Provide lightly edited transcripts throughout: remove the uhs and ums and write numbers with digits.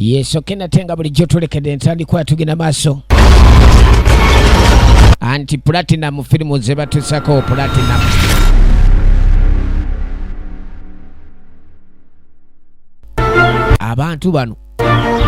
Yeso kena tenga bulijjo tulekedde entandikwa tugenda maaso. Anti platinum filimu ze batusako platinum. Abantu bano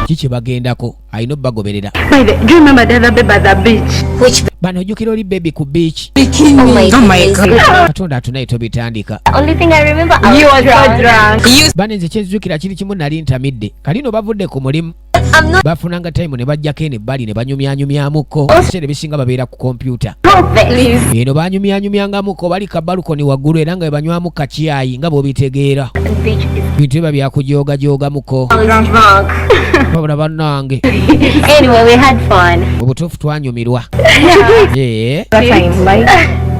kiki bagendako ayino bagoberera. Do you remember the other baby at the beach? Which Bano ojukira oli baby ku beach. bikini? Oh my god. Katonda atunaye tobitandika. Only thing I remember You were so drunk. Bano nze kyenzukira kiri kimu nali ntamidde. Kalino bavudde ku mulimu. I'm not Bafunanga time ne bajjako ene bali ne banyumyanyumyamuko. Ebiseera bisinga babeera ku kompyuta. perfect. Eno banyumyanyumyangamuko bali ka balukoni waggulu era nga banywamu kakiyayi nga bw'obitegeera. Beach is Bintu biba byakujoogajogamuko. drunk. Babula bannange. Anyway, we had fun. Obutuufu twanyumirwa. Ee.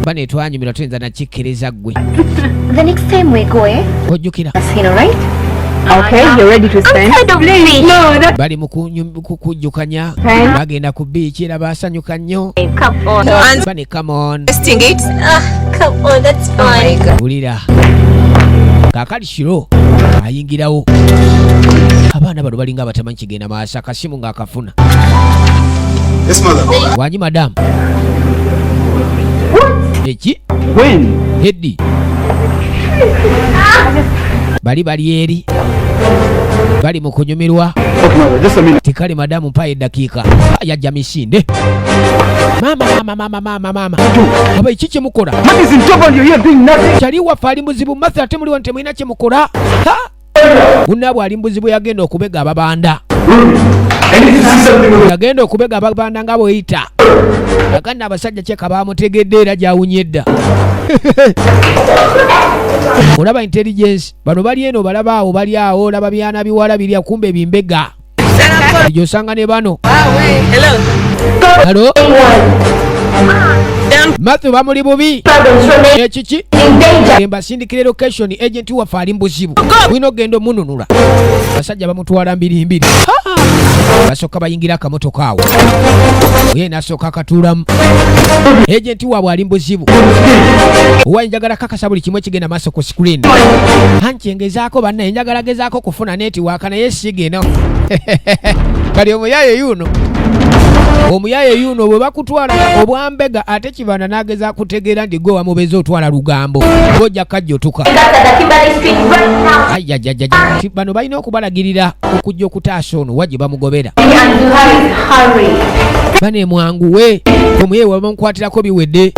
Bano etwanyumirwa tuyinza nakikkiriza ggwe. The next time we go, Ojjukira. casino, right? Okay, you ready to I'm spend? tired of beach. No, that's Bali mu kujjukanya. Bagenda ku beach era baasanyuka nnyo. Come on. Bani come on. Come on, that's fun. Bulira. Kaakali kiro ayingirawo. Abaana bano balinga abatamanyi kigenda maaso akasimu ng'akafuna. Yes, mother. Wanyi madamu. Eki? When? Heddi. Bali eri. Bali mu kunyumirwa. Okay, mother, just a minute. Tikali madamu mpaye eddakiika. Yajja misinde. Mama. Aba iki kye mukola? What is in trouble? You're here doing nothing. Kyali waffe ali muzibu masa ate muliwo nti mulina kye mukola. Munnaabwe ali muzibu yagenda okubega ababanda. I need to see something with Yagenda okubega ababanda nga bweyita. Akandi abasajja kyeka baamutegedde era gyawunyedda. Olaba intelligence. Bano bali eno balaba awo bali awo olaba byana biwala biri akumbe bimbega. Gyosanga ne bano. Hello? Matthew bamuli bubi. Ekiki? Embasindikire location agent waffe ali mbuzibu. Wino gendo mununula. Basajja bamutwala mbiri. Basooka bayingira akamotoka awo. Ye nasooka akatuulamu. Agent waabwe ali mbuzibu. Owa njagala kakasa buli kimu ekigenda maaso ku screen. Hanki engezaako bannaye njagala gezaako kufuna netiwaaka naye sigeno. Kali omuyaye yuno. Omuyaye yuno bwe bakutwala obwambega ate kibanda nageza kutegeera ndi gwe wamubeza otwala lugambo. Gojja kajjotuka. Ayajajja. Bano balina okubalagirira okujja okutaasa ono wajje bamugobera. Bane mwanguwe. Omuyaye wabamukwatirako biwedde.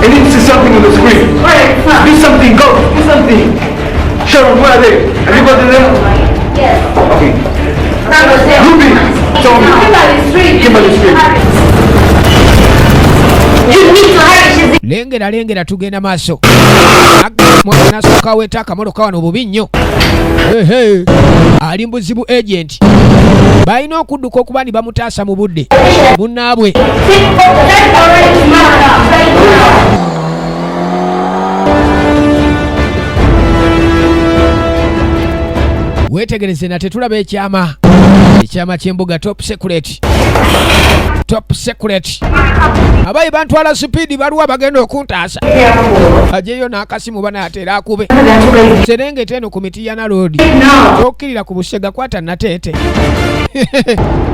I need to see something on the screen. Do something, go. Do something. Sharon, where are they? Have you got them? Yes. Okay. Ruby, tell me. Kimberly Street. You need to hurry. She's Lengera tugenda maaso. Mwana nasooka weta akamotoka wano bubi nnyo. Ali mbuzibu agent. Balina okudduka okuba ni bamutaasa mu budde. Munnaabwe. Wetegereze na tetulaba ekyama. Ekyama ky'embuga top secret. Abayi bantwala speed baluwa bagenda okuntaasa. Ajeyo n'akasimu banaatera akube. Serengeta eno ku Mitiyana Road. Tokkirira ku Busega kwata Nateete.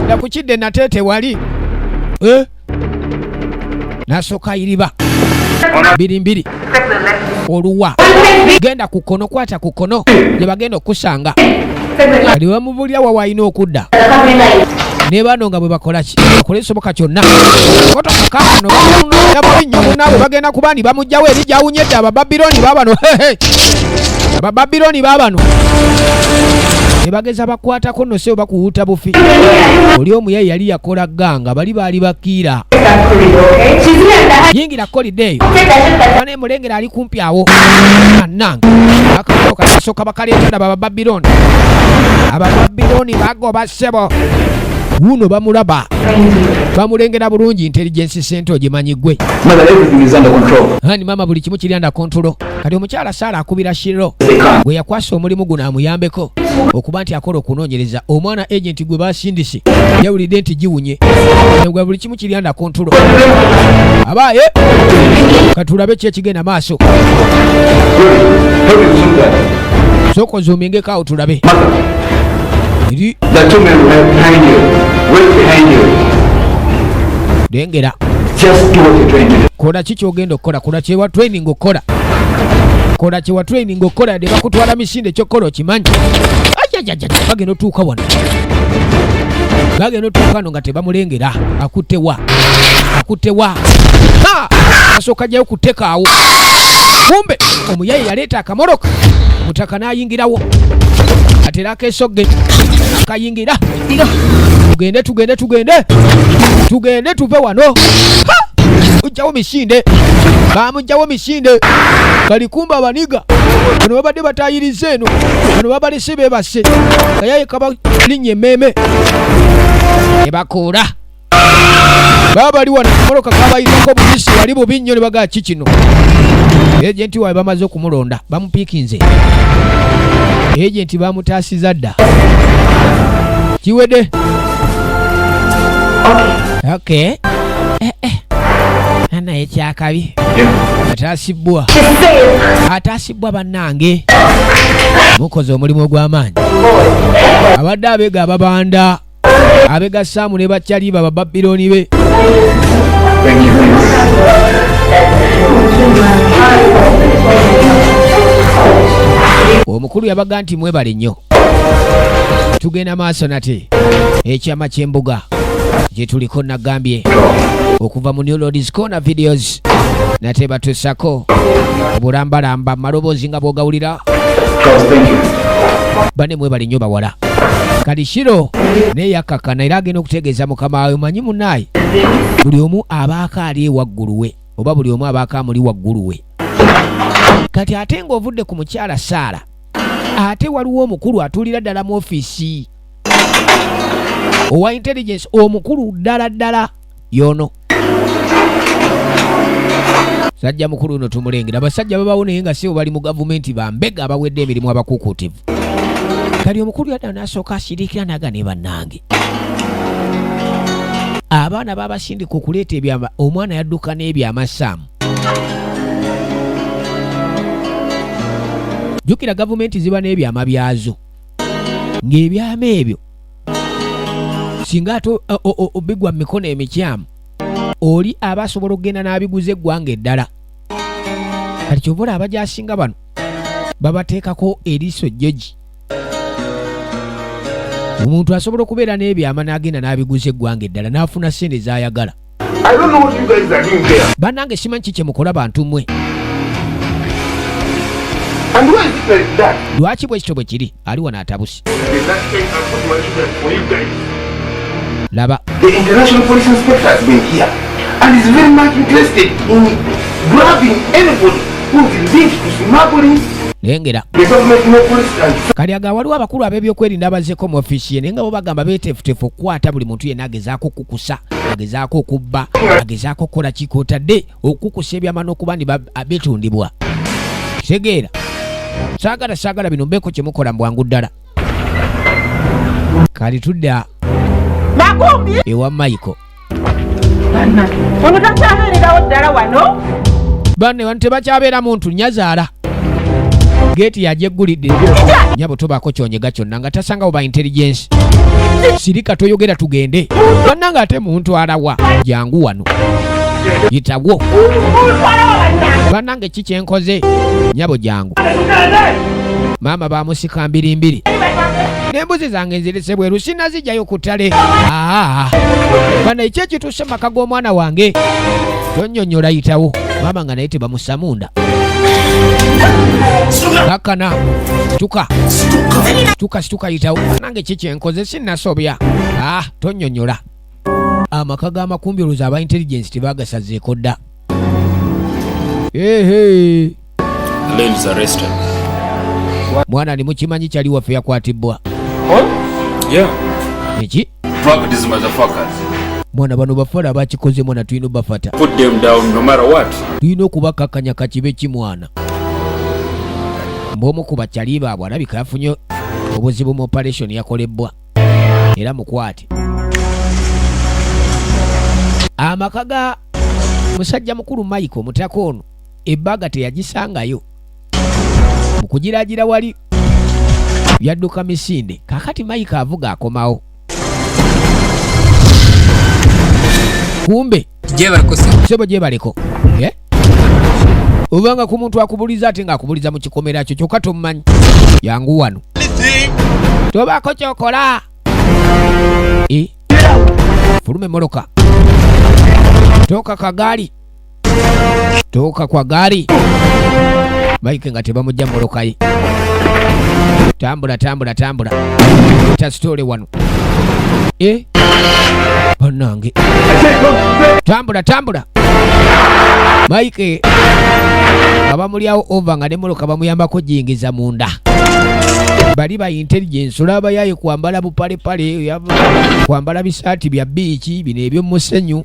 Nakukidde Nateete wali. Nasooka iriba. Mbiri. Oluwa. Genda ku kono kwata ku kono. Gye bagenda okusanga. Kali bamubulya wawayina okudda. Ne bano nga bwe bakola ki? Bakola ekisoboka kyonna. Motoka kano yabulinnyo munnaabwe bagenda kubandi bamugjawo eri gyawunyedde Abababiloni baabano. Abababiloni baabano. Ne bageza bakwatako nno se bakuwuuta bufi. Oli omuyayi yali yakola ganga bali baali bakiira. Yingira kolidde eyo. Bane mulengera ali kumpi awo. Annanga. Akamotoka kasooka bakaleetera Abababiloni. Abababiloni bagoba ssebo. Wuno bamulaba. Bamulengera bulungi intelligence center ogimanyi gwe. Mother, everything is under control. Hani mama buli kimu kiri under control. Kati omukyala Sara akubira Shiro. Gwe yakwasa omulimu guno amuyambeko. Okuba nti akola okunoonyereza omwana agent gwe basindise. Yawulidde nti giwunye. Gwe buli kimu kiri under control. Abaye. Katulabe ki ekigenda maaso. Hurry, zoom that. Soko zoomingeko awo tulabe. The two men right behind you. Right behind you. Lengera. Just do what you're trying to do. Kola chicho ogenda okukola. Kola kyewa training okola. Kola kyewa training okola. De bakutwala misinde kyokkola okimanyi. Bagenda otuuka wano. Bagenda otuuka wano nga tebamulengera. Akuttewa. Asooka ajjayo kutteka awo. Kumbe omuyayi yaleeta akamoroka. Mutaka n'ayingirawo. Atera akeesogge. Akayingira. Tugende tuve wano. Ujjawo misinde. Bamujjawo misinde. Balikumba abaniga. Bano babadde batayiriza eno. Bano babalese beebase. Kayaye kabalinnye emmeeme. Ebakoora. Baba liwa namoroka kabayirako bubisi wali bubi nnyo ne bagaa kikino. Ejenti wawe bamaze okumulonda. Bamupiikinze. Ejenti bamutaasiza dda. Kiwedde. Okay. Ana ekyakabi. Ataasibwa bannange. Mukoze omulimu ogw'amaanyi. Abadde abega ababanda. Abega Saamu ne bakyaliba bababironi be. Omukulu yabaga nti mwebale nnyo. Tugenda maaso nate. Ekyama ky'embuga gye tuliko nagambye okuva mu New Lords Corner videos nate batussako obulambalamba maloboozi nga bw'ogawulira. Bane mwebale nnyo bawala. Kalishiro neyakakana era agenda okutegeeza mukama wawe manyi munnaye buli omu abaaka ali waggulu we oba buli omu abaaka amuli waggulu we. Kati ate ng'ovudde ku mukyala Saara ate waliwo omukulu atuulira ddala mu ofiisi owa intelligence omukulu ddala yono. Sajja mukulu uno tumulengera abasajja babawo naye nga si bali mu gavumenti bambega abawedde emirimu abakuukutivu. Kali omukulu yadda n'asooka asirikira naga ne bannange. Abaana babasindika okuleeta ebyama omwana yadduka n'ebyama Saamu. Jjukira gavumenti ziba n'ebyama byazo. Ng'ebyama ebyo singa ate obigwa mu mikono emikyamu oli aba asobola okugenda n'abiguza eggwanga eddala. Kati kyova abagyasinga bano babateekako eriiso jjoji. Omuntu asobola okubeera n'ebyama n'agenda n'abiguza eggwanga eddala n'afuna ssente z'ayagala. Bannange simanyi ki kye mukola bantu mmwe. Lwaki bwe kityo bwe kiri ali wano atabusi. Laba. The international police inspector has been here and is very much interested in grabbing anybody who is linked to smuggling. Lengera. Kali aga waliwo abakulu ab'ebyokwerinda abazeeko mu ofiisi ye naye nga bo bagamba beeteefuteefu okukwata buli muntu yenna agezaako okukusa, agezaako okubba, agezaako okukola kikootadde okukusa ebyama n'okuba ndi bitundibwa. Kitegeera. Saagala bino mbeeko kye mukola mu bwangu ddala. Kali tudda ewa Michael. Ono takyabeererawo ddala wano. Banne wano tebakyabeera muntu nnyazaala. Geeti yajeggulidde. Nyabo tobaako kyonyega kyonna nga tasangawo ba intelligence. Sirika toyogera tugende. Bannanga ate muntu alawa. Jangu wano. Yitawo. Bannange kiki enkoze? Nyabo jangu. Maama bamusika mbiri. N'embuzi zange nzirese bweru sinazijjayo ku ttale. Bana ekyekituuse maka g'omwana wange. Tonnyonnyola yitawo. Maama nga naye tebamusamunda. Kakana. Situka yitawo. Nange kiki enkoze sinnasobya. Tonnyonnyola. Amaka g'amakumbi olowooza aba intelligence tebagasazeeko dda. Ladies arrested. Mwana ali mukimanyi kyali waffe yakwatibbwa. Yeah. Eki? Drug these motherfuckers. Mwana bano bafala abakikoze mwana tulina obafata. Put them down no matter what. Tulina okubakakanya kakibe kimwana. Mbomu ku bakyali baabwe alabika yafunye obuzibu mu operation yakolebwa. Era mukwate. Amaka ga musajja mukulu Michael mutako ono ebbaga teyagisangayo. Mukugiragira wali Yadduka misinde. Kakati Mike avuga akomawo. Kumbe sebo gye baleko. Obanga ku muntu akubuliza ate nga akubuliza mu kikomera kyo kyokka tomumanyi. Yangu wano. Tobako kyokola. Fulume moloka. Toka kagaali. Toka kwa gari. Mike nga tebamujja moloka ye. Tambula. Ta story wano. Banange. Tambula. Mike abamulyawo over nga ne moloka bamuyambako jingiza munda. Bali ba intelligence olaba yaye kwambala bupale kwambala bisaati bya biiki bino ebyo musenyu.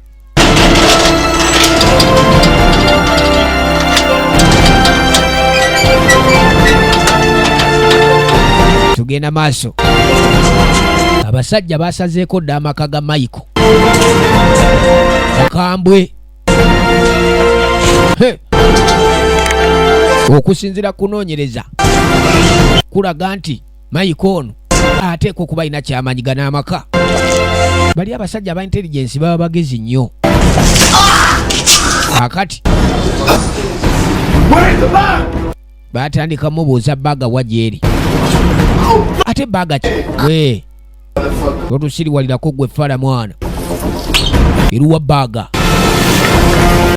Tugenda maaso. Abasajja basazeeko dda amaka ga Mike. Bakambwe. Okusinzira kunoonyereza kulaga nti Mike ono ateekwa okuba alina kyamanyiga n'amaka. Bali abasajja aba intelligence baba bagezi nnyo. Akati batandika mubuuza baga wajeeri. Ate baga ki? Totusiriwalirako gwe fala mwana. Iruwa baga.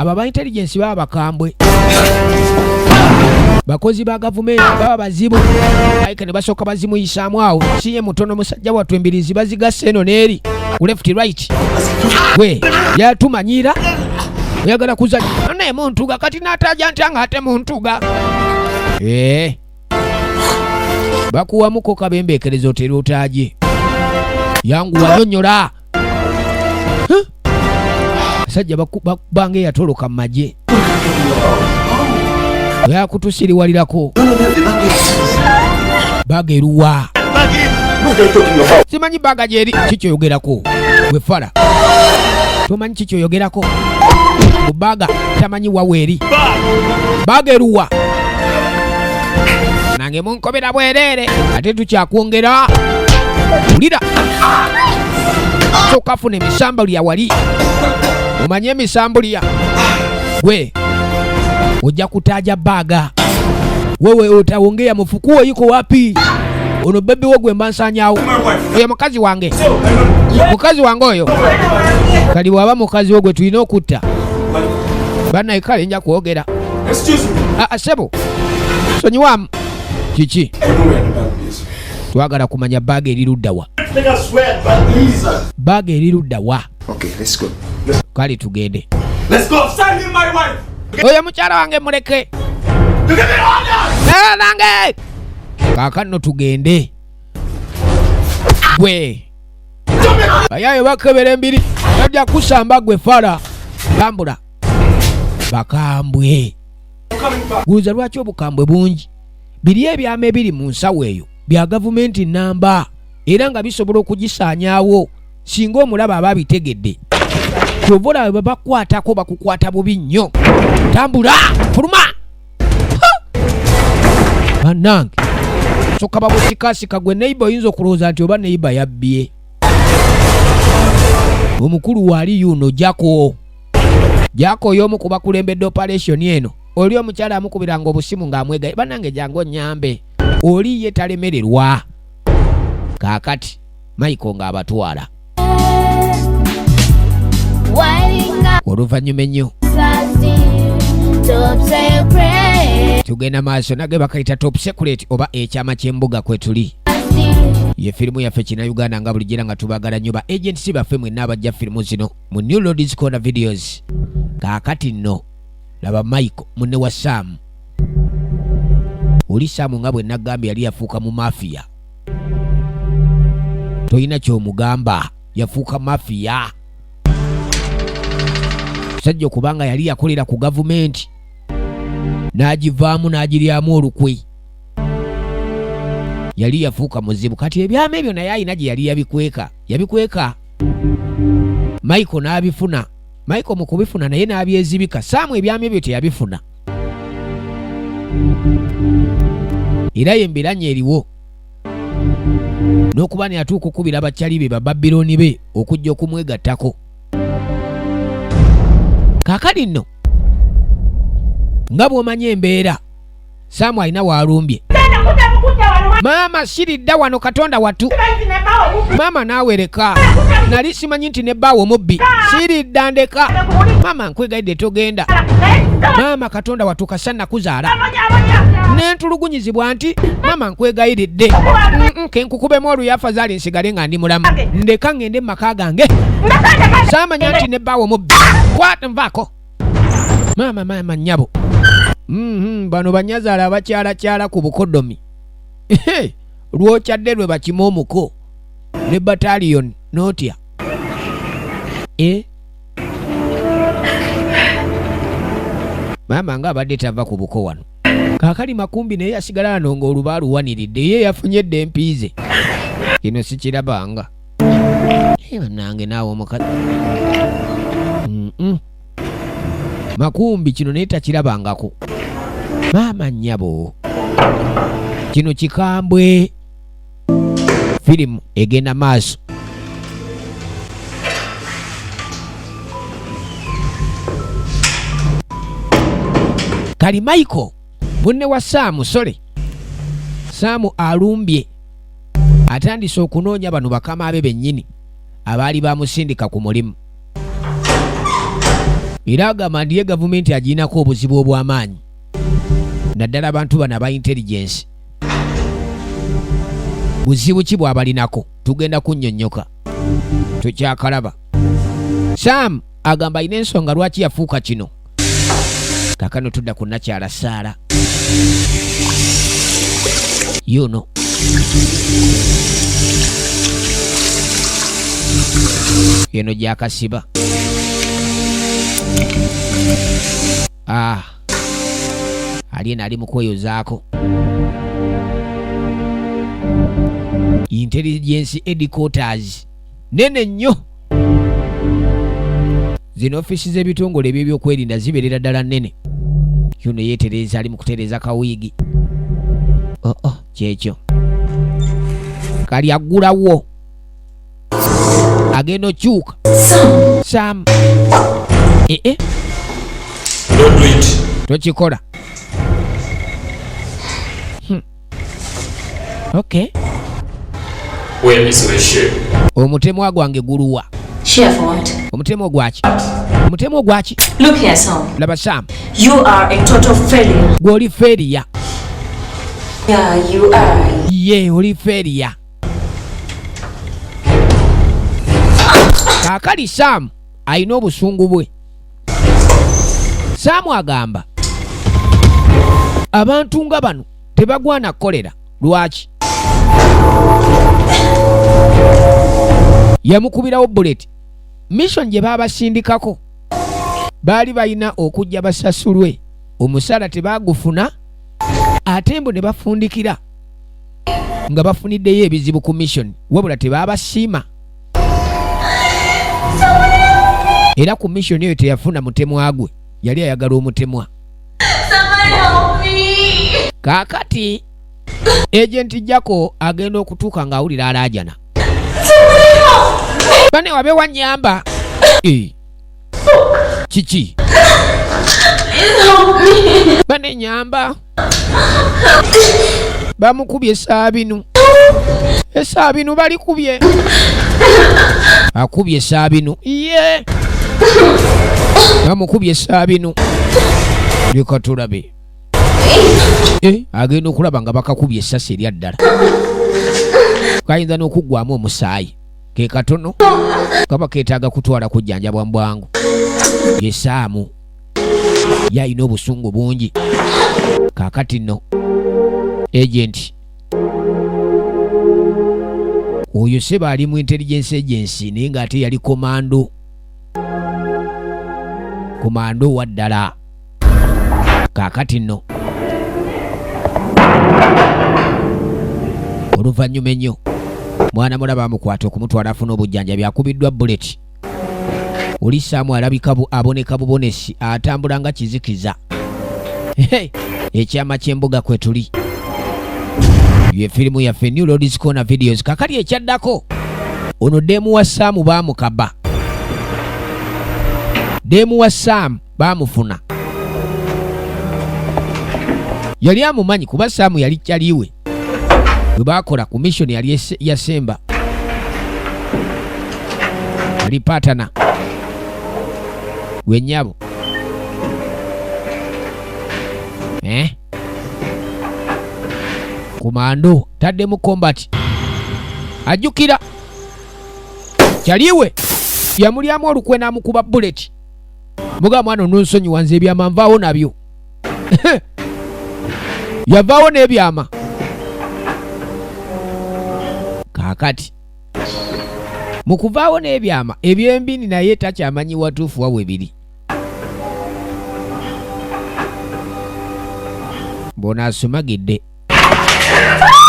Aba ba intelligence baba bakambwe. Bakozi ba gavumenti baba bazibu. Mike ne basooka bazimuyisaamu awo. Siye mutono musajja wattu embirizi bazigassa eno n'eri. Left right. We yatumanyira. Oyagala kuzanya. Naye muntuga kati n'ataja ntanga ate muntuga. Bakuwamuko kabembeekerezo otera otaaje. Yangu wanyonyola. Sajja bange yatoloka mu magye. Yakutusiriwalirako. Baga eruwa. Simanyi baga gyeri kikyoyogerako. Gwe fala. Tomanyi kikyoyogerako. Baga tamanyi waweeri. Baga eruwa. Nange munkobera bwerere. Ate tukyakwongera. Ulira. Sokafuna emisambulya wali. Omanye emisambulya. Gwe ojja kutaja baga. Wewe utaongea mfukuo yuko wapi? Ono bebe wogwe mbansanyawo. Oyo mukazi wange. Mukazi wange oyo. Kali waba mukazi wogwe tulina okutta. Bana ikale nja kuogera. Excuse me. Sebo. Sonyiwamu. Kiki? Twagala kumanya baga eriruddawa. Baga eriruddawa. Okay, let's go. Kali tugende. Let's go. Send me my wife. Oyo mukyala wange muleke. Nange. Kaakano tugende. Gwe. Bayayo bakebera embiri. Tajja kusamba gwe fala. Tambula. Bakambwe. Guza lwaki obukambwe bungi. Biri ebyama ebiri mu nsawo eyo bya gavumenti namba era nga bisobola okugisaanyaawo singa omulaba aba bitegedde. Kyova babakwatako bakukwata bubi nnyo. Tambula. Fuluma. Bannange. Soka babusikasika gwe neighbor oyinza okulowooza nti oba neighbor yabbye. Omukulu waali yuno Jako. Jako y'omu ku bakulembedde operation eno. Oli omukyala amukubiranga obusimu ng'amwegaye. Bannange jangu nnyambe. Oli ye talemererwa. Kaakati Mike ng'abatwala. Oluvannyuma ennyo. Tugenda maaso nage bakayita Top Secret oba ekyama ky'embuga kwe tuli. Ye firimu yaffe kina Uganda nga buli gira nga tubagala nnyo ba agency baffe mwenna abajja firimu zino mu New Lords Corner videos. Kaakati nno laba Mike munne wa Sam. Oli Sam nga bwe nagambye yali yafuuka mu mafia. Toyina ky'omugamba, yafuuka mafia. Sajja kubanga yali yakolera ku gavumenti. N'agivaamu n'agiryamu olukwe. Yali yafuuka muzibu. Kati ebyama ebyo naye alina gye yali yabikweka. Mike n'abifuna. Mike mu kubifuna naye n'abyezibika. Saamu ebyama ebyo teyabifuna. Era ye mbiranye eriwo. n'okuba ne atuuka okukubira abakyali be bababironi be okujja okumwegattako. Kaakali nno nga bw'omanya embeera, Saamu alina waalumbye. Maama siridda wano Katonda wattu. Maama naawereka. Nali simanyi nti ne bbaawo mubbi. Siridda ndeka. Maama nkwegayidde togenda. Maama Katonda wattu kasa nakuzaala. Nentulugunyizibwa nti maama nkwegayiridde. Kenkukubemu oluyafa zaali nsigale nga ndi mulamu. Ndeka ngende mu maka gange. Saamanya nti ne bbaawo mubbi. Kwata nvaako. Maama nnyabo. Bano banyazaala abakyalakyala ku bukodomi. Lwokyadde lwe bakima omuko ne battalion n'otya. Maama nga abadde tava ku buko wano. Kaakali makumbi naye yasigala wano ng'oluba aluwaniridde, ye yafunyedde empiize. Kino sikirabanga. Bannange naawe omukazi. Makumbi kino naye takirabangako. Maama nnyabo. Kino kikambwe. Firimu egenda maaso. Kali Michael munne wa Saamu sole. Saamu alumbye. Atandise okunoonya bano bakama be bennyini abaali bamusindika ku mulimu. Era agamba ndiye gavumenti agiinako obuzibu obw'amaanyi. Naddala abantu bano aba intelligence. Buzibu ki bw'abalinako? Tugenda kunnyonnyoka. Tukyakalaba. Saamu agamba alina ensonga lwaki yafuuka kino. Kakano tudda ku nakyala Saara. Yuno. Yeno gyakasiba. Aliena ali mu kweyozaako. Intelligence headquarters nene nnyo. Zino ofisi z'ebitongole eby'ebyokwerinda zibeerera ddala nnene. Yuno yeetereza ali mu kutereeza kawiigi. Kyekyo. Kali aggulawo. Agenda okyuka. Sam. Don't do it. Tokikola. Okay. Where is the ship? Omutemwa gwange guluwa. Share for what? Omutemwa gwaki? Omutemwa gwaki? Look here, Sam. Laba Sam. You are a total failure. Gwoli failure. Yeah, you are. Ye, oli failure. Kaakali Sam alina obusungu bwe. Saamu agamba abantu nga bano tebagwana kolera. Lwaki? Yamukubirawo bullet. Mission gye baabasindikako baali balina okujja basasulwe. Omusala tebagufuna ate mbo ne bafundikira nga bafuniddeyo ebizibu ku mission, wabula tebaabasiima. Era ku mission eyo teyafuna mutemwa gwe, yali ayagala omutemwa. Kaakati Agent Jako agenda okutuuka ng'awulira alaajana. Bane wabe wanyamba. Kiki? Bane nyamba. Bamukubye esaabinu. Esaabinu balikubye. Akubye esaabinu. Ye. Bamukubye esaabinu. Leka tulabe. Agenda okulaba nga bakakubye essasi erya ddala. Kayinza n'okuggwamu omusaayi. Ke katono kaba keetaaga kutwala kujjanjabwa bwangu. Ye Saamu yalina obusungu bungi. Kaakati nno agent oyo seba ali mu intelligence agency naye ng'ate yali komando wa ddala. Kaakati nno oluvannyuma ennyo mwana mulaba amukwata okumutwala afuna obujjanjabi, akubiddwa bullet. Oli Saamu alabika aboneka bubonesi, atambula nga kizikiza. Ekyama ky'embuga kwe tuli. ye firimu yaffe New Roads Corner Videos. Kakali ekyaddako ono demu wa Sam baamukaba. Demu wa Sam baamufuna. Yali amumanyi kuba Sam yali kyaliwe. Bwe baakola ku mission yali yasemba. Yali patana. Gwennyabo. Kumando tadde mu combat. Ajukira. Kyaliwe. Yamulyamu olukwe n'amukuba bullet. Muga mwana nonsonyi wanze ebyama nvaawo nabyo. Yavaawo n'ebyama. Kaakati mu kuvaawo n'ebyama ebyembini naye takyamanyi watuufu wabwe biri. Bona asumagidde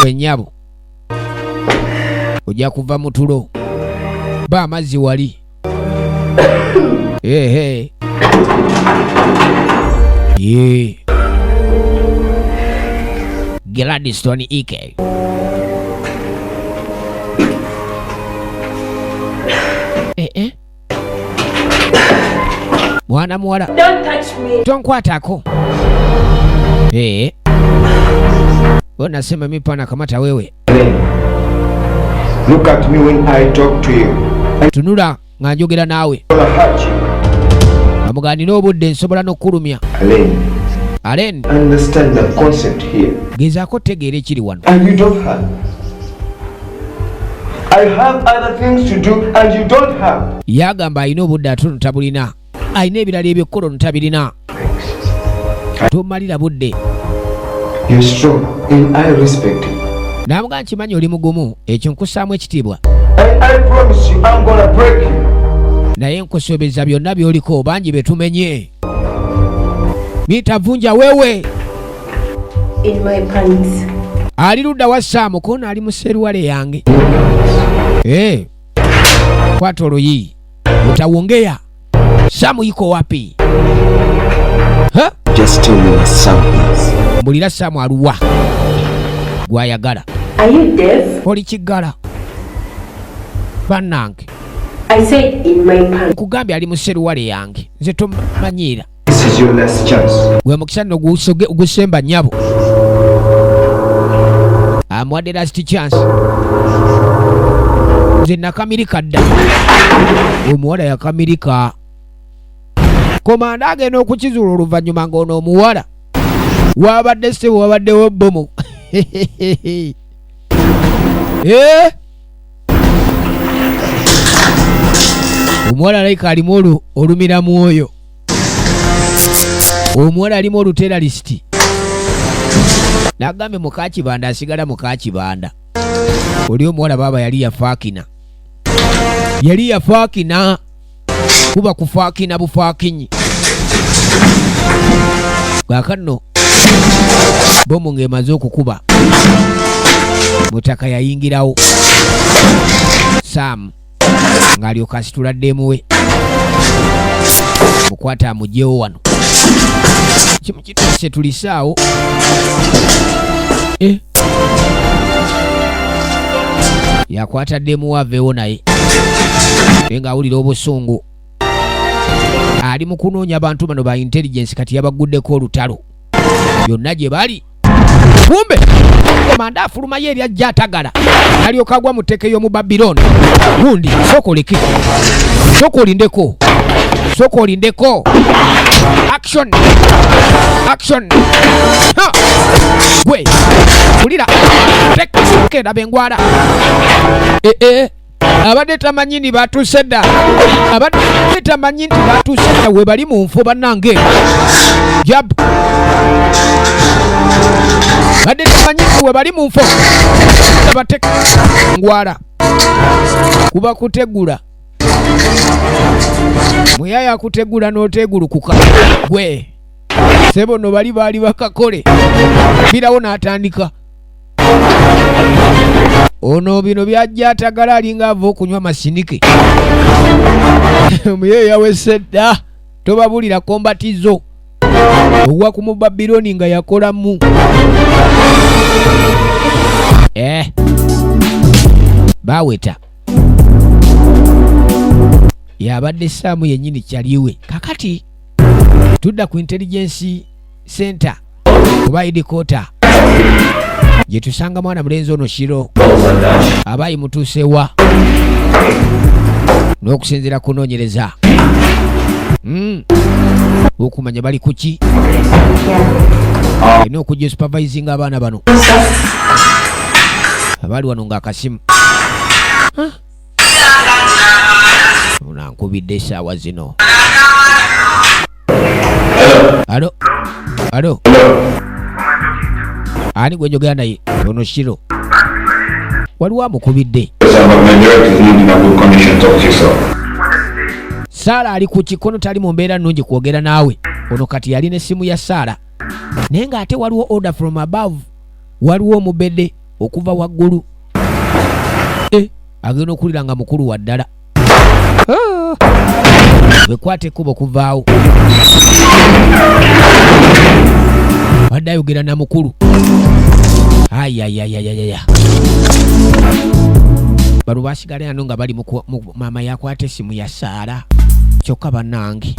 wennyabo ojja kuva mu tulo ba amazzi wali. Gladstone Ike. Mwana muwala. Don't touch me. Tonkwatako. Bona sema mimi pana kamata wewe. Look at me when I talk to you. Tunula nga njogera naawe. Amuganira obudde nsobola n'okkulumya. Alen. Understand the concept here. Gezaako tegeera ekiri wano. And you don't have. I have other things to do and you don't have. Yagamba alina obudde ate ono tabulina. Alina ebirala ebyekkola ono tabirina. Tomalira budde. You're strong and I respect you. Namuga nkimanyi oli mugumu ekyo nkussaamu ekitiibwa. And I promise you I'm gonna break you. Naye nkusuubiza byonna by'oliko bangi betumenye. Mitavunja wewe. In my pants. Ali ludda wa Sam kono ali mu seruwale yange. Kwata oluyi. Utaongea. Sam yuko wapi? Just tell me Sam is. Mulira Sam aluwa. Gwayagala. Are you deaf? Oli kigala. Bannange. I said in my pants. Nkugambye ali mu seruwale yange. Nze tomanyira. This is your last chance. Gwe mukisa nno gusemba nnyabo. Amwadde last chance. Nze nakamirika dda. Omuwala yakamirika. Komanda agenda okukizuula oluvannyuma ng'ono omuwala. Wabadde ssebo wabaddewo bbomu. Omuwala alayika alimu olumira mwoyo. Omuwala alimu oluteralisiti. Nagambe mukakibanda asigala mukakibanda. Oli omuwala baba yali yafaakina. Yali yafaakina. Kuba kufaakina bufaakinyi. Kaakano bomu ng'emaze okukuba. Mutaka yayingirawo. Sam ng'alyoka asitula ddemu we. Mukwata amugyewo wano. Kimu kituse tulisaawo. Yakwata ddemu waveewo naye. Nga awulira obusungu. Ali mu kunoonya abantu bano ba intelligence kati yabaguddeko olutalo. Byonna gye bali. Kumbe komanda afuluma ye ebyajja atagala. Alyoka agwa mu tteke y'omu Babylon. Gundi sokoleke. Sokolindeko. Sokolindeko. Action. Action. Ha. Gwe. Kulira. Kenda bengwala. Abadde tamanyi ni batuuse dda. Abadde tamanyi nti batuuse dda we bali mu nfu bannange. Jab. Abadde tamanyi nti we bali mu nfu. Tabateka ngwala. Kuba kutegula. Muyaya kutegula n'otegulukuka. Gwe. Sebo no bali bakakole. Birawo n'atandika. Ono bino byajja atagala alinga ava okunywa masinike. Muyeya wesedda tobabulira kombatizo ogwa ku mu Babyloni nga yakolamu. baweta yabadde Saamu yennyini kyaliwe. Kakati tudda ku intelligence center kuba headquarter gye tusanga mwana mulenzi ono Shiro abayi mutuusewa n'okusinziira kunoonyereza okumanya bali kuki olina okujja supervising abaana bano abali wano ng'akasimu unankubidde essaawa zino. Alo ani gwe njogera naye? Ono Shiro waliwo amukubidde. Saara ali ku kikono tali mu mbeera nnungi kwogera naawe. Ono kati yali n'essimu ya Saara naye ng'ate waliwo order from above, waliwo omubedde okuva waggulu. Agenda okulira nga mukulu wa ddala. Bekwate ekkubo kuvaawo. Wadde ayogera na mukulu. Ayayayayaya. Bano basigala yano nga bali maama yakwata essimu ya Saara. Kyokka bannange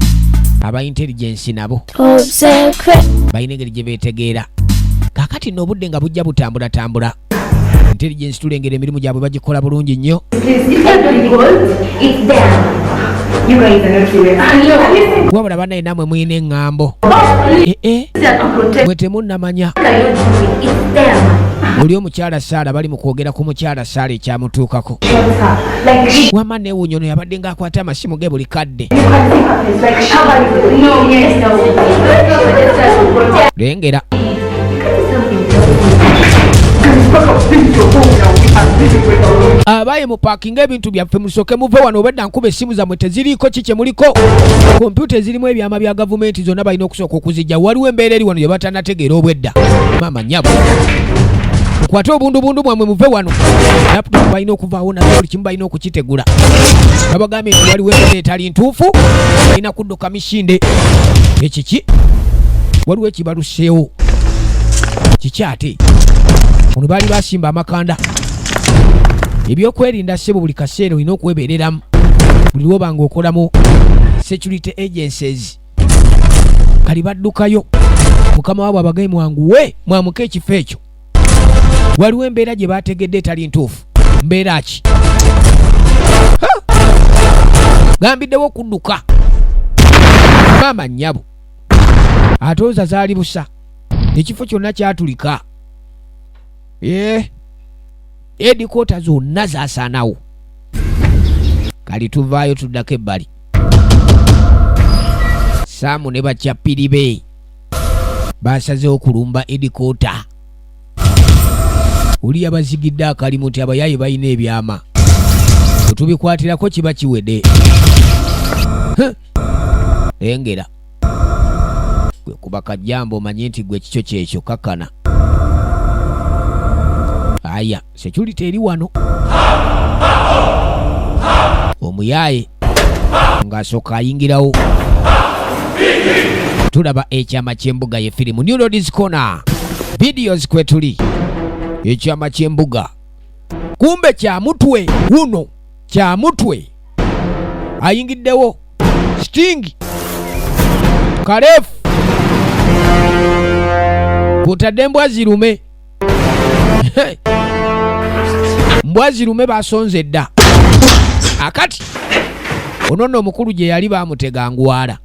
aba intelligence nabo balina engeri gye beetegeera. Kaakati nno obudde nga bujja butambula. Intelligence tulengera emirimu gyabwe bagikola bulungi nnyo. Wabula bannaye namwe muyina eŋŋambo. Mwe temunnamanya. Oli omukyala Saara bali mu kwogera ku mukyala Saara ekyamutuukako. Wamma neewuunya ono yabadde ng'akwata amasimu ge buli kadde. Lengera. Abaye mu parking ebintu byaffe musoke muve wano obedda nkuba essimu zammwe teziriiko kike muliko. Kompyuta ezirimu ebyama bya gavumenti zonna balina okusooka okuzijja. Waliwo embeera eri wano gye batanategeera obwedda. Maama nnyabo mukwate obundubundu mwammwe muve wano. Laputopu balina okuvaawo nazo buli kimu balina okukitegula. Babagambye nti waliwo embeera etali ntuufu balina kudduka misinde. Ekiki waliwo ekibaluseewo kiki ate ono baali basimba amakanda. Ebyokwerinda ssebo buli kaseera olina okwebeereramu buli lwoba ng'okolamu security agencies. Kali baddukayo mukama waabwe abagaye mwanguwe mwamuke ekifo ekyo. Waliwo embeera gye baategedde etali ntuufu. Mbeera ki? Gambiddewo okudduka. Maama nnyabo atooza zaali busa. Ekifo kyonna kyatulika. Headquarter zonna zaasaanawo. Kali tuvaayo tuddako ebbali. Saamu ne bakyapiri be basazeewo kulumba headquarter. Oli yabazigidde akalimu nti abayaaye balina ebyama. Tubikwatirako kiba kiwedde. Engera gwe kuba kajjambo omanye nti gwe kikyo kyekyo kakkana. Aya security eri wano. Omuyaaye ng'asooka ayingirawo. Tulaba ekyama ky'embuga ye firimu New Roads Corner videos kwe tuli. Ekyama ky'embuga kumbe kya mutwe guno, kya mutwe ayingiddewo. Sting Karefu butadde mbwa zirume. Mbwa zirume basonze dda. Akati onono omukulu gye yali baamutega ngwala.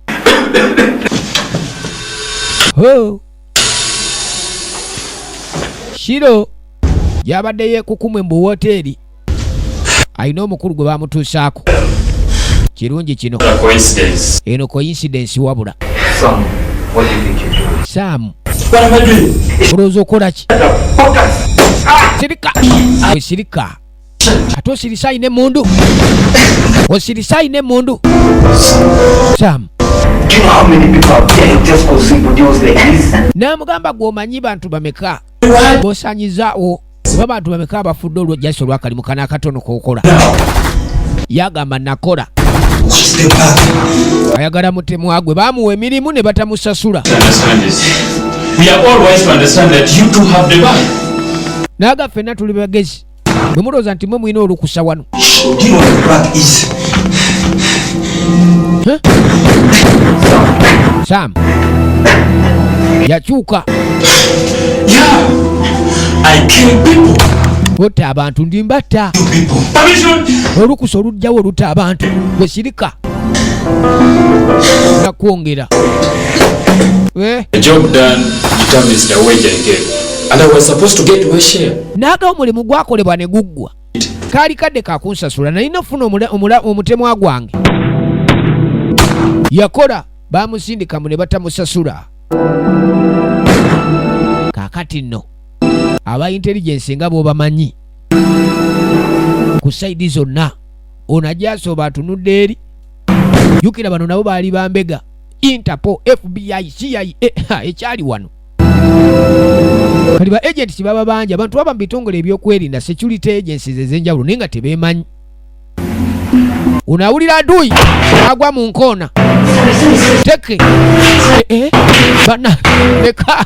Shiro yabadde yeekukumwe mu woteeri. Ayina omukulu gwe baamutuusaako. Kirungi kino. Eno coincidence wabula. Sam, What am I doing? olowooza okola ki? Sirika. Sirika. Ate osirisa ayina emmundu. Osirisa ayina emmundu. Sam. Do you know how many people out there who just go sleep with those ladies? N'amugamba gw'omanyi bantu bameka b'osanyizaawo oba bantu bameka abafudde olw'ojjasa olw'akalimu kana akatono k'okola. Yagamba nakola. Ayagala mutemwa gwe baamuwa emirimu ne batamusasula. Naga ffenna tuli bagezi. Bwe mulowooza nti mwe mulina olukusa wano. Sam. Yakyuka. I kill people. Ota abantu ndi mbatta. Olukusa olujjawo oluta abantu. Bwe sirika. Nakwongera. The job done determines the wage I get. And I was supposed to get my share. Naga omulimu gwakolebwa ne guggwa. Kaali kadde kakunsasula nalina ofuna omutemwa gwange. Yakola bamusindika mu ne batamusasula. Kaakati nno aba intelligence nga bw'obamanyi ku saidi zonna ono ajasooba atunudde eri. Jukira bano nabo baali bambega. Interpol, FBI, CIA ekyali wano. Kati ba agents baba banja abantu baba mu bitongole ebyokwerinda security agencies ez'enjawulo naye nga tebeemanyi. Unawulira adui agwa mu nkoona. Teke. Bana leka.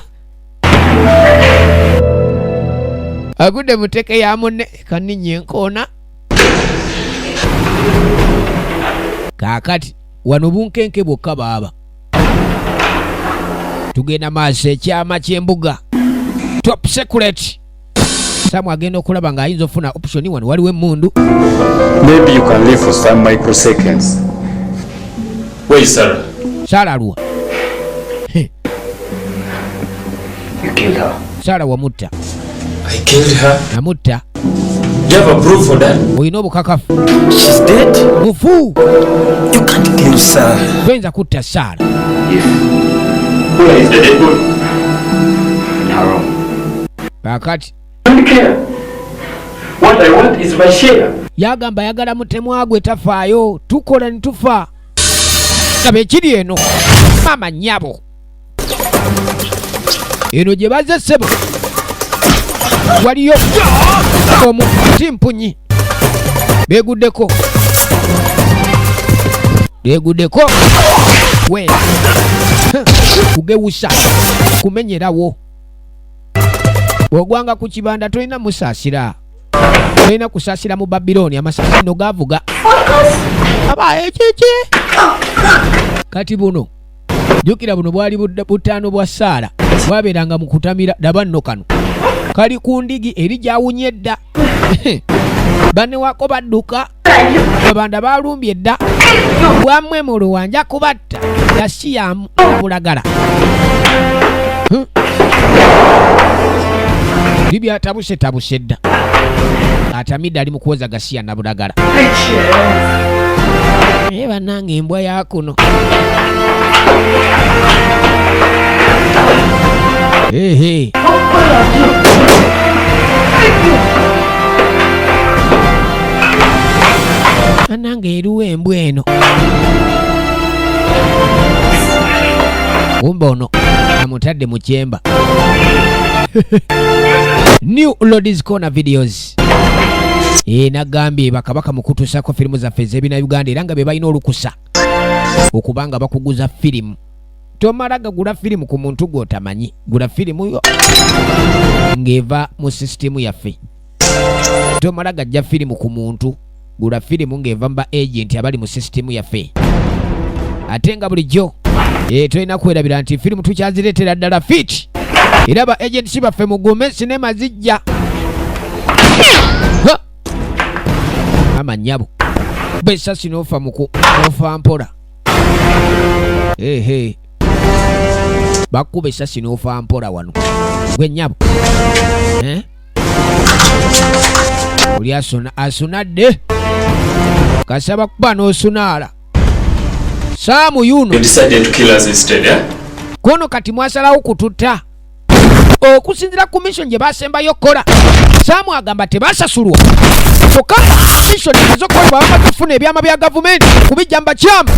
Agudde mu teke ya munne kaninye enkoona. Kaakati wano bunkenke bwokka baaba. Tugenda maaso ekyama ky'embuga. Top secret. Samu agenda okulaba ng'ayinza ofuna option wano waliwo emmundu. Maybe you can live for some microseconds. Where is Sarah? Sarah Lua. You killed her. Sarah wamutta. I killed her. Namutta. Do you have a proof for that? Oyina obukakafu. She's dead. Mufu. You can't kill Sarah. Toyinza kutta Sarah. Yes. Where is the dead body? In her room. Kaakati I don't care. What I want is my share. yagamba yagala mutemwa gwe tafaayo. Tukola ne tufa. Kaba ekiri eno. Mama nnyabo. Eno gye bazze ssebo. Waliyo omutimpunyi. Beeguddeko. We. Kugewusa. Kumenyerawo. Bw'ogwanga ku kibanda tolina musaasira. Tolina kusaasira mu Babiloni amasasi no gaavuga. Aba ekiki. Kati buno. Jukira buno bwali butaano bwa Saara. Bwabeeranga mu kutamira daba nno kano. Kali ku ndigi eri gyawunye dda. Banne wako badduka. Abanda balumbye dda. Bwammwe mu luwanja kubatta. Yasiyamu bulagala. Bibya tabuse dda. Atamidde ali mu kuwoza gasiya na bulagala. Bannange embwa yakuno. Bannange eruwa embwa eno. Kumbe ono amutadde mu kyemba. New Lodies Corner videos. Nagambye bakabaka mu kutuusako firimu zaffe ez'ebina Uganda era nga be balina olukusa okubanga bakuguza firimu. Tomala gagula firimu ku muntu gw'otamanyi. Gula firimu yo ng'eva mu sisitimu yaffe. Tomala gajja firimu ku muntu. Gula firimu ng'eva mu ba agenti abali mu sisitimu yaffe. Ate nga bulijjo tolina kwerabira nti firimu tukyazireetera ddala fit. Era ba agenti baffe mugume sinema zijja. Mama nnyabo. Besasi n'ofa muku n'ofa mpola. Bakuba essasi n'ofa mpola wano. Gwe nnyabo. Oli asunadde. Kasaba kuba n'osunaala. Saamu yuno. You decided to kill us instead, yeah? Kono kati mwasalawo kututta. Okusinzira ku mission gye basembayo kola. Saamu agamba tebasasulwa. Kyokka mission ezokolebwa bamatufuna ebyama bya gavumenti kubijja mbakyama.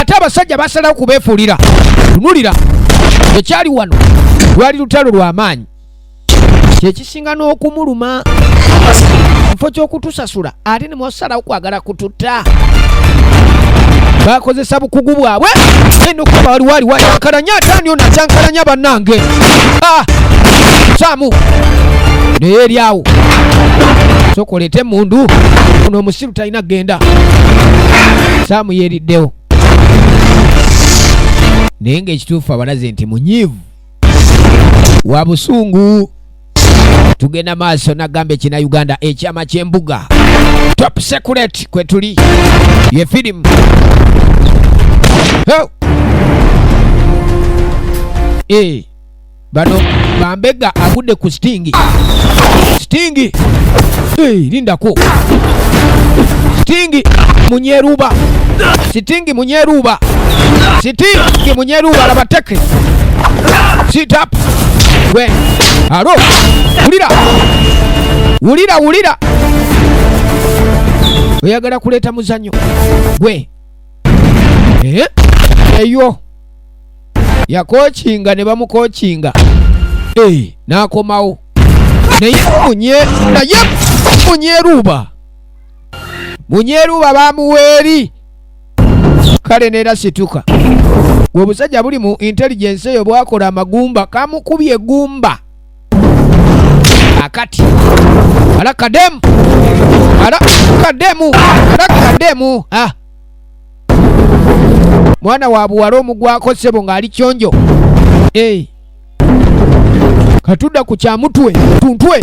Ate abasajja basalawo kubeefuulira. Tunulira. Ekyali wano lwali lutalo lw'amaanyi. Kyekisinga n'okumuluma. Kifo ky'okutusasula ate ne mwasalawo kwagala kututta. Bakozesa bukugu bwabwe eno kuba wali yankalanya atani ona kyankalanya bannange. Saamu naye eri awo sokolete mundu ono omusiru talina genda. Saamu yeeriddewo naye ng'ekituufu abalaze nti munyiivu wa busungu. Tugenda maaso nagamba ekina Uganda ekyama ky'embuga Top Secret kwe tuli ye firimu. Bano bambega agudde ku Stingi. Lindako Stingi munyeruba. Stingi munyeruba labateke. Sit up. Gwe alo wulira oyagala kuleeta muzanyo gwe eyo yakookinga ne bamukookinga n'akomawo naye munyeruba bamuweeri kale neera situka. Obusajja buli mu intelligence eyo bwakola amagumba kamukubye egumba akati alakademu mwana wa buwala omugwako ssebo ng'ali kyonjo. Katudda ku kyamutwe tuntwe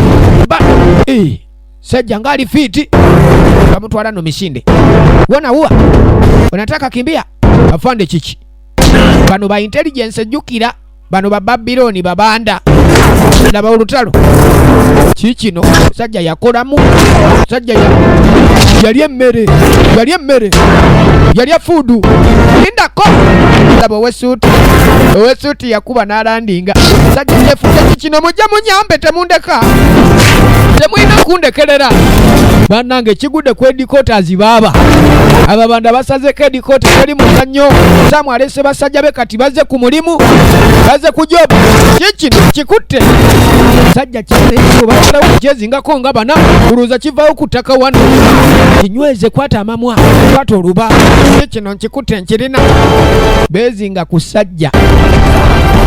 sajja ng'ali fiiti kamutwala no misinde. Wona unataka kimbia afande chichi. Bano ba intelligence jukira bano ba Babyloni babanda laba olutalo kikino sajja yakolamu sajja yali emmere yali afudu indako laba owesuuti yakuba n'alandinga sajja yefude kikino mujja munyambe temundeka temwina kundekerera bannange kigudde ku headquarters baba ababanda basazeko headquarters eri muzannyo Saamu alese basajja be kati baze ku mulimu baze ku job kikino kikutte sajja kyaleero bakolawo kyezingako nga bana kuluza kivaawo ku ttaka wano kinyweze kwata amamwa kwata oluba kikino nkikutte nkirina beezinga ku sajja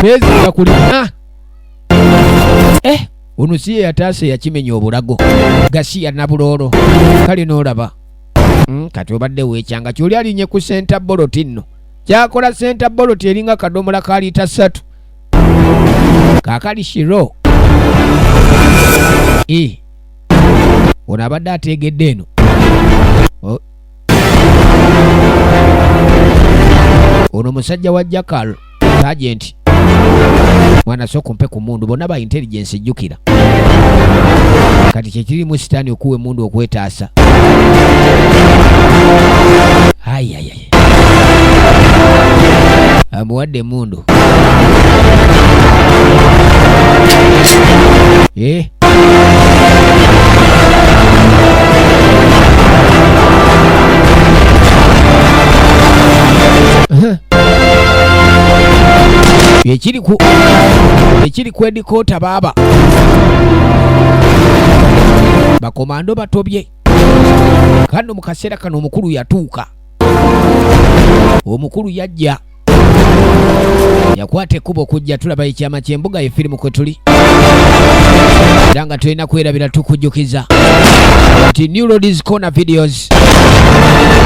beezinga kulina ono siye yataase yakimenya obulago Gasiya Nabuloolo kale n'olaba kati obadde weekyanga kyoli alinye ku senta boloti nno kyakola senta boloti eringa kadomola ka liita 3 kaakali shiro ono abadde ateegedde eno ono musajja wa Jakal Sergeant mwana soko mpe ku mundu bonna ba intelligence jukira kati kyekiri mu sitaani okuwe mundu okwetaasa. Amuwadde mundu ekiri ku headquarter baba bakomando batobye kano mu kaseera kano omukulu yatuuka. Omukulu yajja yakwata ekkubo okujja tulaba ekyama ky'embuga ye firimu kwe tuli era nga tulina kwerabira tukujjukiza nti New Roads Corner Videos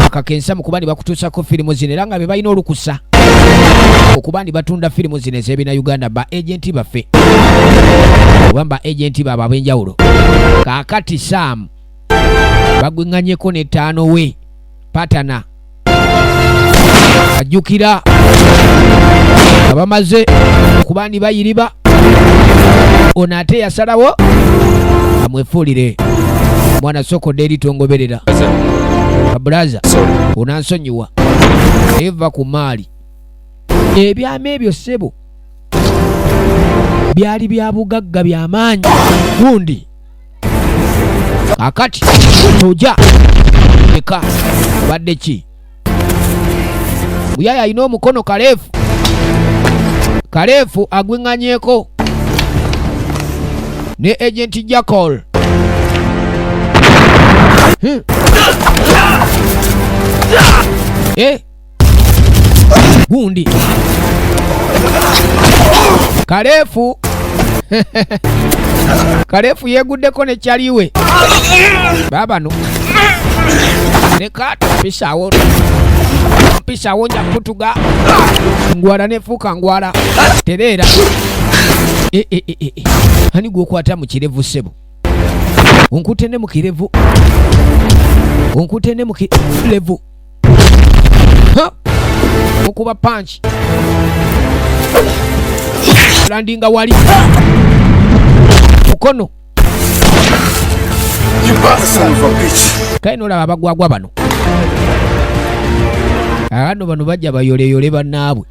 akakensa mu kuba ni bakutuusako firimu zino era nga be balina olukusa okuba ni batunda firimu zino ez'ebina Uganda ba agenti baffe oba ba agenti baabwe ab'enjawulo. Kaakati Saamu bagwenganyeko ne 5 we patana ajjukira abamaze okuba ni bayiriba ono ate yasalawo amwefuulire mwana sokodde eritongoberera kabulaza onansonyiwa eva ku maali. Ebyama ebyo ssebo byali bya bugagga by'amaanyi gundi akati toja eka badde ki buyaya alina omukono kaleefu agwenganyeko ne agent Jakal gundi kaleefu Kalefu yeguddeko ne kyaliwe. Babano. Leka tupisaawo. Mpisaawo nja kutuga. Ngwala nefuuka ngwala. Tereera. Hani gwokwata mu kirevu ssebo. Onkutene mu kirevu. Onkutene mu kirevu. Okuba punch. Landinga wali. Mukono. Kaino olaba abagwagwa bano. Abano bano bajja bayoleyole bannaabwe.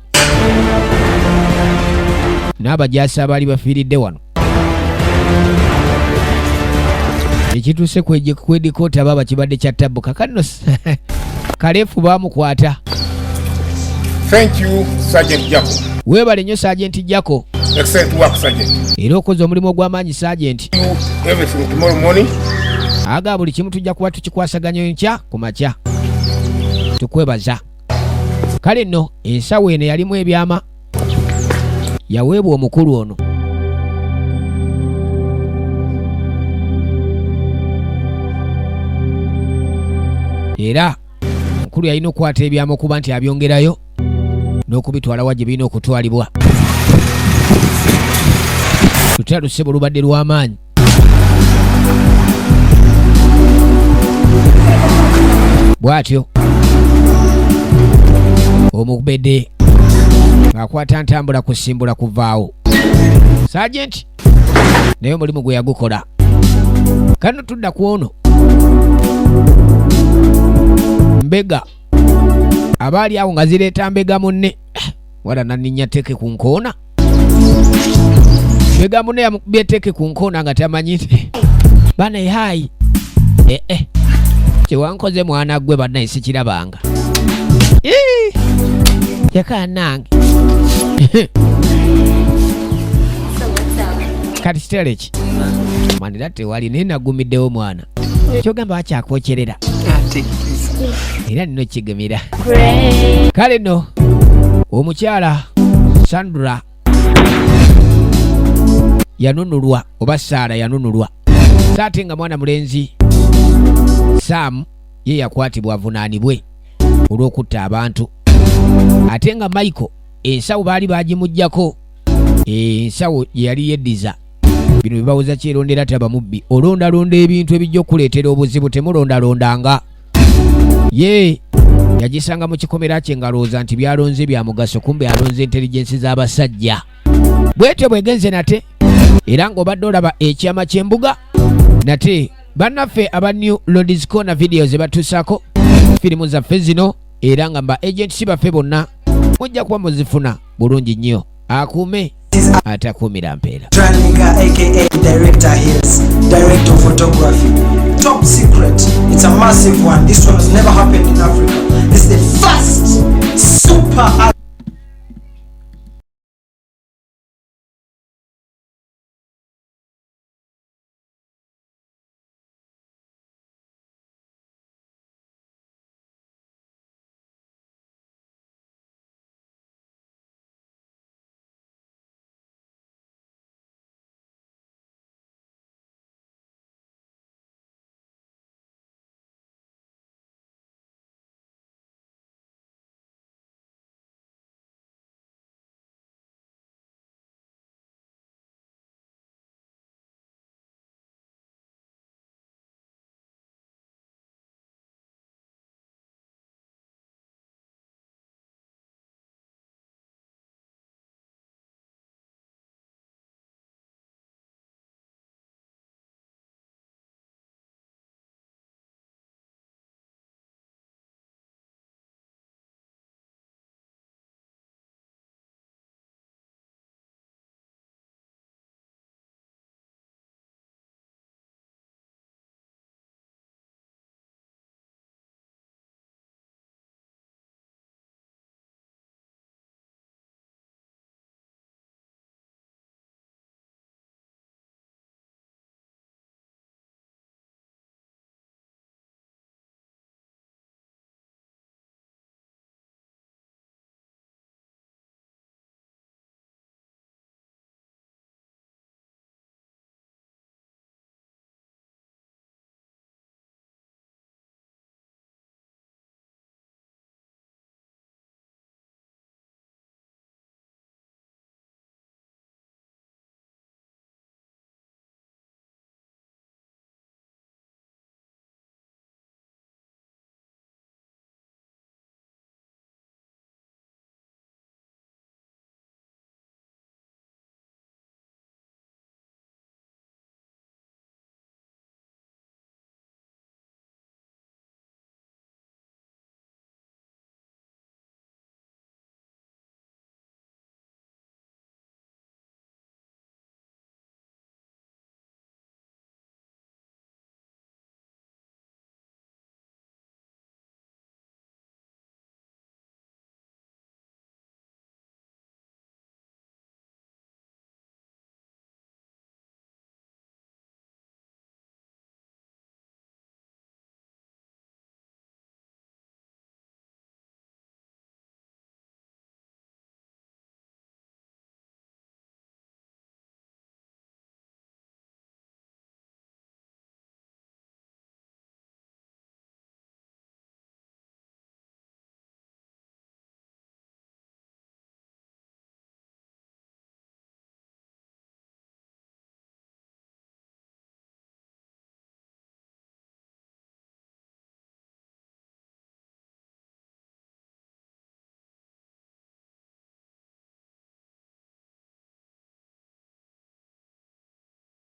N'abajaasi abaali bafiiridde wano. Ekituuse kwedikoota baba kibadde kya tabbuka. Kano Kalefu baamukwata. Thank you, Sergeant Jacko. Weebale nnyo Sergeant Jacko. Excellent work, Sergeant. Era okoze omulimu ogw'amaanyi Sergeant. Everything tomorrow morning. Aga buli kimu tujja kuba tukikwasaganya enkya ku makya. Tukwebaza. Kale nno ensawo eno yalimu ebyama. Yaweebwa omukulu ono. Era omukulu yalina okukwata ebyama okuba nti abyongerayo n'okubitwala wa gye birina okutwalibwa. Lutalo lusebo lubadde lw'amaanyi. Bw'atyo omubedde akwata ntambula kusimbula kuvaawo. Sergeant naye omulimu gwe yagukola. Kano tudda ku ono mbega abaali awo nga zireeta mbega munne wala naninnya teke ku nkoona. Mbega munne yamukubye teke ku nkoona nga tamanyite. Bana hayi kyewankoze mwana gwe bannaye sikirabanga. Yaka nange. Kati sitereki manira tewali naye nagumiddewo mwana. Kyogamba wakyakwokyerera era nino kigemera. Kale nno omukyala Sandra yanunulwa oba Saara yanunulwa. Saate nga mwana mulenzi Sam ye yakwatibwa avunaanibwe olw'okutta abantu. Ate nga Michael ensawo baali bagimuggyako. Ensawo gye yali yeddiza. Bino bibawuza kyerondera taba mubbi. Olondalonda ebintu ebijja okuleetera obuzibu temulondalondanga. Ye yagisanga mu kikomera kye ngalowooza nti byalonze bya mugaso, kumbe alonze intelligence z'abasajja. Bwete bwegenze nate era ng'obadde olaba ekyama ky'embuga nate bannaffe aba New Lodies Corner videos batuusako firimu zaffe zino era nga mba agents baffe bonna mujja kuba muzifuna bulungi nnyo. Akuume atakuumira mpeera.